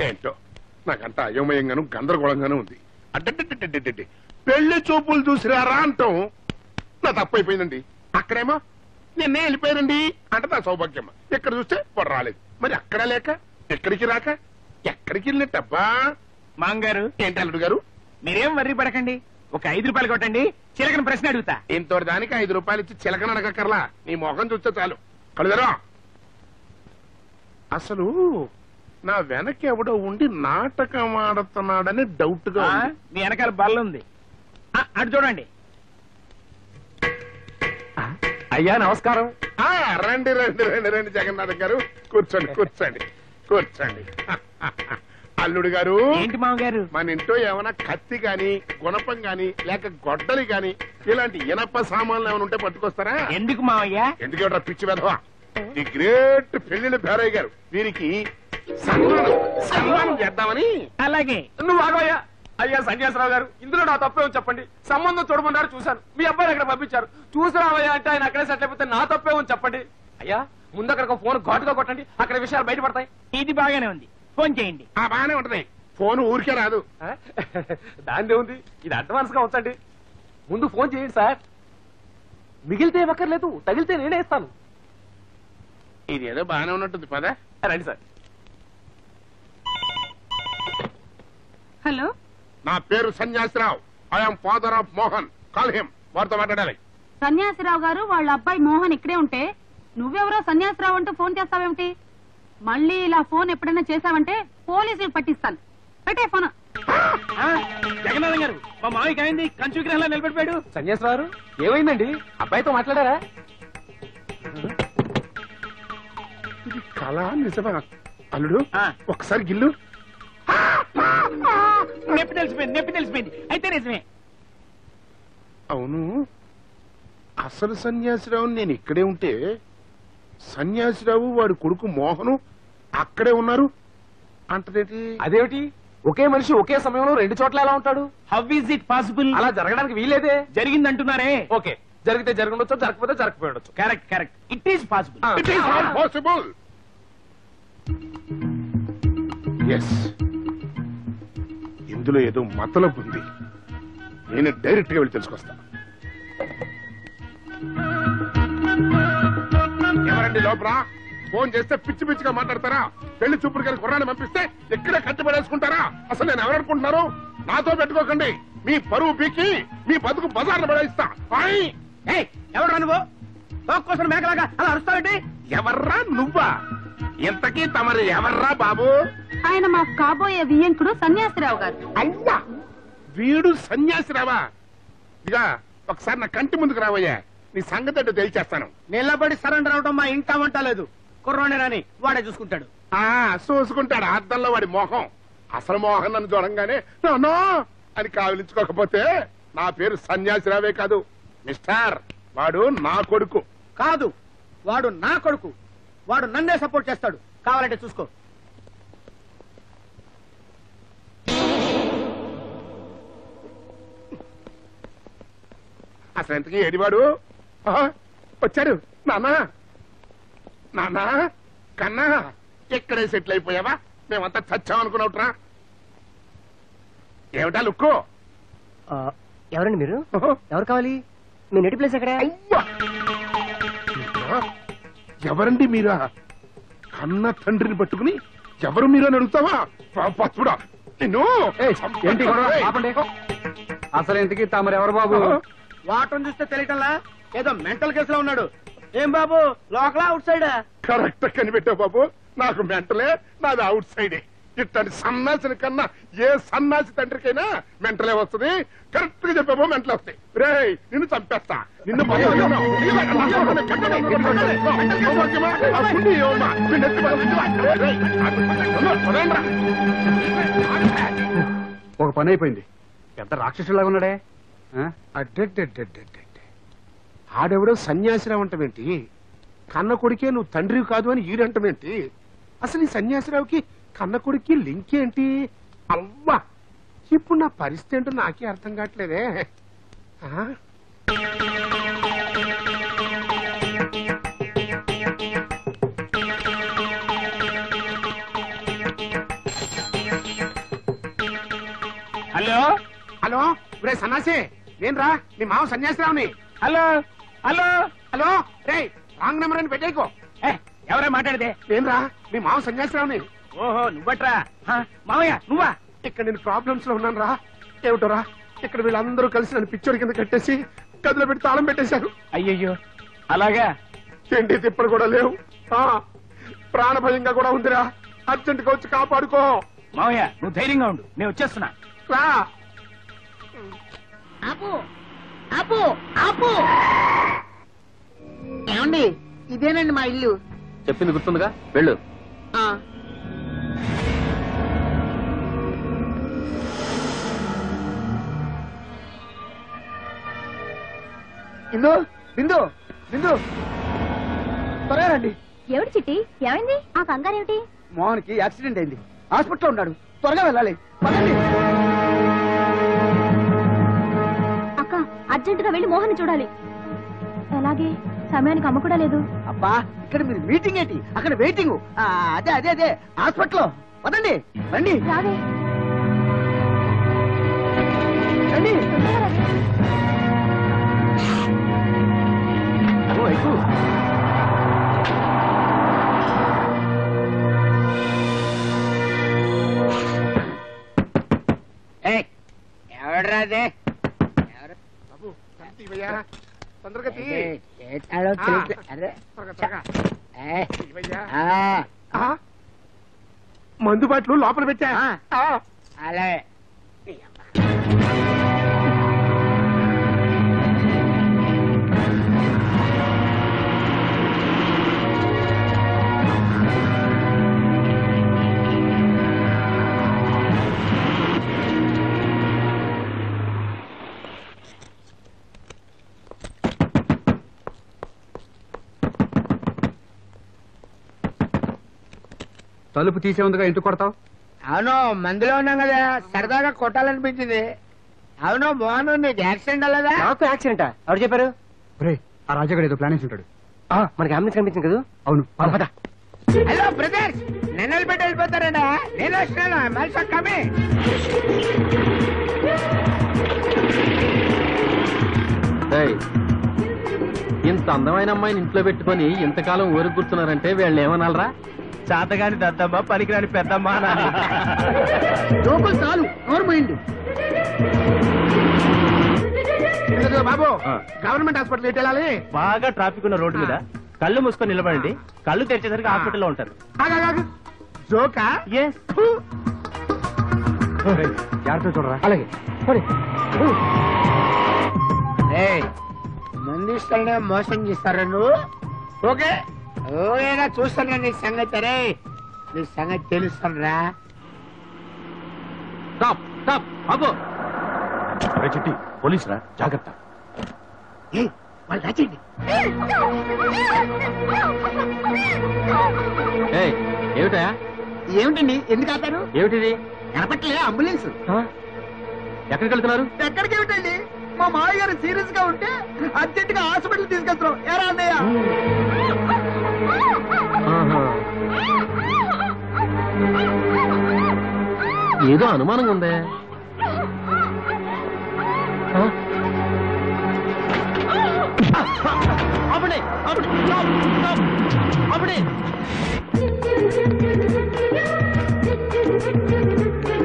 ఏంటో నాకంతా అయోమయంగాను గందరగోళంగానూ ఉంది. అడ్డడ్డడ్డడ్డడ్డి పెళ్లి చూపులు చూసిరారా అంటాం నా తప్పైపోయిందండి. అక్కడేమో నిన్నే వెళ్ళిపోయానండి అంటే నా సౌభాగ్యమ్మ. ఎక్కడ చూస్తే వాడు రాలేదు. మరి అక్కడ లేక ఎక్కడికి రాక ఎక్కడికి వెళ్ళినట్టబ్బా. మాంగారు ఏంటి అల్లుడు గారు? మీరేం వర్రీ పడకండి. ఒక 5 రూపాయలు కొట్టండి, చిలకన ప్రశ్న అడుగుతా. ఇంతటి దానికి 5 రూపాయలు ఇచ్చి చిలకన అడగక్కర్లా. నీ మొఖం చూస్తే చాలు. కలుదరా అసలు నా వెనక ఎవడో ఉండి నాటకం ఆడుతున్నాడని డౌట్ గా మీ వెనకాల బల్ల ఉంది, అటు చూడండి. అయ్యా నమస్కారం. రండి రండి రండి రండి జగన్నాథ్ గారు, కూర్చోండి కూర్చోండి కూర్చోండి. అల్లుడు గారు, ఏంటి మామగారు? మన ఇంట్లో ఏమైనా కత్తి గాని గుణపం గాని లేక గొడ్డలి గాని ఇలాంటి ఇనప సామాన్లు ఏమైనా ఉంటే పట్టుకొస్తారా? ఎందుకు మామయ్య? ఎందుకంటే పిచ్చి వెధవా, ది గ్రేట్ పెళ్లిళ్ళ పేరయ్య గారు వీరికి సన్మానం చేద్దామని. అలాగే. నువ్వు ఆగయ్యా. అయ్యా సన్యాసరావు గారు, ఇందులో నా తప్పేమో చెప్పండి. సంబంధం చూడమన్నారు, చూశాను. మీ అబ్బాయిని అక్కడ పంపించారు, చూసిరావయ్యా అంటే ఆయన అక్కడే సెటిల్ అయిపోతే నా తప్పేమో చెప్పండి. అయ్యా ముందు అక్కడ ఫోన్ ఘాటుగా కొట్టండి, అక్కడ విషయాలు బయటపడతాయి. ఇది బాగానే ఉంది, ఫోన్ చేయండి. బాగానే ఉంటది. ఫోన్ ఊరికే రాదు. దాన్ని ఉంది, ఇది అడ్వాన్స్ గా ఉంచండి. ముందు ఫోన్ చేయండి సార్. మిగిలితే ఇవ్వక్కర్లేదు, తగిలితే నేనే ఇస్తాను. ఇది ఏదో బాగానే ఉన్నట్టుంది. పదా రండి సార్. హలో, నా పేరు Sanyasi Rao. I'm father of Mohan. Call him. వారితో మాట్లాడాలి. సన్యాసిరావు గారు వాళ్ళ అబ్బాయి మోహన్ ఇక్కడే ఉంటే నువ్వెవరో సన్యాసిరావు అంటూ ఫోన్ చేస్తావేమిటి? మళ్ళీ ఇలా ఫోన్ ఎప్పుడైనా చేశావంటే పోలీసులు పట్టిస్తాను. పెట్టే ఫోన్. జగన్నాథం గారు, మా మావికి అయింది, కంచు విగ్రహంలో నిలబడిపోయాడు. సన్యాసరావు ఏమైందండి? అబ్బాయితో మాట్లాడారా? ఇది కళ నిజమా? అల్లుడు ఒకసారి గిల్లు. నొప్పి తెలిసిపోయింది, నొప్పి తెలిసిపోయింది. అయితే నిజమే. అవును, అసలు సన్యాసిరావు నేను ఇక్కడే ఉంటే సన్యాసిరావు వాడి కొడుకు మోహను అక్కడే ఉన్నారు అంటదేటి? అదేమిటి, ఒకే మనిషి ఒకే సమయంలో 2 చోట్ల ఎలా ఉంటాడు? How is it possible? అలా జరగడానికి వీలేదే. జరిగిందంటున్నారే. ఓకే, జరిగితే జరగండొచ్చు, జరగకపోతే జరగకపోయి ఉండొచ్చు. Correct correct. It is possible. It is not possible. Yes, ఇందులో ఏదో మతలబు ఉంది. నేను డైరెక్ట్ గా వెళ్ళి తెలుసుకొస్తా. ఎవరండి లోపల? ఫోన్ చేస్తే పిచ్చి పిచ్చిగా మాట్లాడతారా? పెళ్లి చూపుడు గారి కుర్రాన్ని పంపిస్తే ఎక్కడే కట్టిపడేసుకుంటారా? అసలు నేను ఎవరనుకుంటున్నారు? నాతో పెట్టుకోకండి. మీ పరువు పీకి మీ బతుకు బజార్ను పడేస్తా. ఎవరు నువ్వు? కోసం మేకలాగా అలా అరుస్తావేంటి? ఎవర్రా నువ్వా? ఇంతకీ తమరు ఎవర్రా బాబు? ఆయన మా కాబోయే వియ్యంకుడు సన్యాసిరావు గారు. అయ్యా, వీడు సన్యాసిరావా? ఇక ఒకసారి నా కంటి ముందుకు రావయ్యా, నీ సంగతి అంటే తెలిచేస్తాను. నిలబడి సరెండర్ అవడం మా ఇంట వంట లేదు. కుర్రోనేనని వాడే చూసుకుంటాడు. చూసుకుంటాడు అద్దంలో వాడి మోహం. అసలు మోహన్ నన్ను చూడంగానే నో అని కావలించుకోకపోతే నా పేరు సన్యాసిరావే కాదు మిస్టర్. వాడు నా కొడుకు కాదు, వాడు నా కొడుకు. వాడు నన్నే సపోర్ట్ చేస్తాడు. కావాలంటే చూసుకో. అసలు ఎంతకీ ఏడివాడు? వచ్చాడు. నాన్నా నాన్నా కన్నా, ఎక్కడే సెటిల్ అయిపోయావా? మేమంతా చచ్చామనుకున్నావుట్రా. ఏమిటా లుక్కు? ఎవరండి మీరు? ఎవరు కావాలి? మీ నెటి ప్లేస్ ఎక్కడ? ఎవరండి మీరా? కన్న తండ్రిని పట్టుకుని ఎవరు మీరు అని అడుగుతావా? పచ్చుడా నిన్ను. ఏంటి అసలు ఇంతకీ తమరు ఎవరు బాబు? వాటం చూస్తే తెలియటంలా ఏదో మెంటల్ కేసులో ఉన్నాడు. ఏం బాబు, లోకలా అవుట్ సైడా? కరెక్ట్ కనిపెట్టావు బాబు. నాకు మెంటలే, నాది అవుట్ సైడే. ఇట్లాంటి సన్నాసిని కన్నా ఏ సన్నాసి తండ్రికైనా మెంటలే వస్తుంది. కరెక్ట్ గా చెప్పావు, మెంటలే వస్తాయి. రే నిన్ను చంపేస్తా. నిన్ను ఒక పని అయిపోయింది. ఎంత రాక్షసులాగా ఉన్నాడే. ఆడెవడో సన్యాసిరావు అంటమేంటి? కన్న కొడుకే నువ్వు తండ్రి కాదు అని ఈడంటమేంటి? అసలు ఈ సన్యాసిరావుకి కన్న కొడుక్కి లింక్ ఏంటి? అవ్వా, ఇప్పుడు నా పరిస్థితి ఏంటో నాకే అర్థం కావట్లేదే. ఆ? హలో హలో రే సన్నాసి, నేను రా నీ మామ సన్యాసిరావుని. హలో హలో హలో రే, రాంగ్ నెంబర్ అని పెట్టేకో. ఎవరే మాట్లాడితే? నేను రా నీ మామ సన్యాసిరావుని. ఓహో నువ్వట్రా మామయ్య నువ్వా? ఇక్కడ నేను ప్రాబ్లమ్స్ లో ఉన్నాను రా. ఏమిటో రా, ఇక్కడ వీళ్ళందరూ కలిసి నన్ను పిచ్చోడి కింద కట్టేసి గదిలో పెట్టి తాళం పెట్టేశారు. అయ్యయ్యో అలాగా? తిండి తిప్పలు కూడా లేవు, ప్రాణ భయంగా కూడా ఉందిరా. అర్జెంట్ గా వచ్చి కాపాడుకో. మామయ్య నువ్వు ధైర్యంగా ఉండు, నేను వచ్చేస్తున్నా. రా. ఆపు ఆపు ఆపు. ఏమండి, ఇదేనండి మా ఇల్లు. చెప్పింది గుర్తుందిగా, వెళ్ళు. బిందు బిందు బిందు, త్వరగా రండి. ఏమిటి చిట్టి, ఏమైంది? ఆ కంగారు ఏమిటి? మోహన్కి యాక్సిడెంట్ అయింది, హాస్పిటల్లో ఉన్నాడు. త్వరగా వెళ్ళాలి, పదండి. అక్క, అర్జెంటుగా వెళ్ళి మోహన్ చూడాలి. అలాగే, సమయానికి అమ్మ కూడా లేదు. అబ్బా, ఇక్కడ మీరు మీటింగ్ ఏంటి, అక్కడ వెయిటింగ్. అదే అదే అదే హాస్పిటల్లో. పదండి రండి రావే. రండి. ఎవడ్రాదే? బాబు తీవయ్యా, తొందరగా తీ. త్వరగా, త్వరగా. తీవయ్యా. మందు బాట్లు లోపల పెట్టా. అలా తలుపు తీసే ఉందిగా, ఎందుకు కొడతావు? అవును, మందులో ఉన్నాం కదా, సరదాగా కొట్టాలనిపించింది. అవును మోహన్, నీకు యాక్సిడెంట్ అవ్వలేదా? నాకు యాక్సిడెంటా? ఎవరు చెప్పారు? ఆ రాజాగారు ఏదో ప్లాన్ ఉంటాడు. మనకి అంబులెన్స్ కనిపించింది కదా. అవును పద. హలో బ్రదర్స్, నన్ను పెట్టి వెళ్ళిపోతారండి. నేను వస్తున్నాను, మళ్ళీ కమి. ఇంత అందమైన అమ్మాయిని ఇంట్లో పెట్టుకొని ఇంతకాలం ఊరికి కూర్చున్నారంటే వీళ్ళని ఏమనాలరా? చాతగాని దద్దమ్మ, పనికిరాని పెద్దమ్మ అనాలి. లోపల చాలు, నోరు పోయింది. బాబు, గవర్నమెంట్ హాస్పిటల్ ఎటు వెళ్ళాలి? బాగా ట్రాఫిక్ ఉన్న రోడ్డు మీద కళ్ళు మూసుకొని నిలబడండి, కళ్ళు తెరిచేసరికి హాస్పిటల్లో ఉంటారు. జోకా? జాగ్రత్త చూడరా. అలాగే ముందు ఇస్తానే మోసం చేస్తారా నువ్వు? ఓకే ఓకేగా, చూస్తాను నీ సంగతి. రే, నీ సంగతి తెలుస్తాను రా. చిట్టి పోలీసు రా, జాగ్రత్త. వాళ్ళు దాచండి. ఏమిటా? ఏమిటండి, ఎందుకు ఆపారు? ఏమిటిది? కనపట్లే అంబులెన్స్. ఎక్కడికి వెళ్తున్నారు? ఎక్కడికి ఏమిటండి, మా మామయ్య గారు సీరియస్ గా ఉంటే అర్జెంట్ గా హాస్పిటల్ తీసుకెళ్తున్నాం. ఏరా అన్నయ్య? ఏదో అనుమానంగా ఉందే. అప్పుడే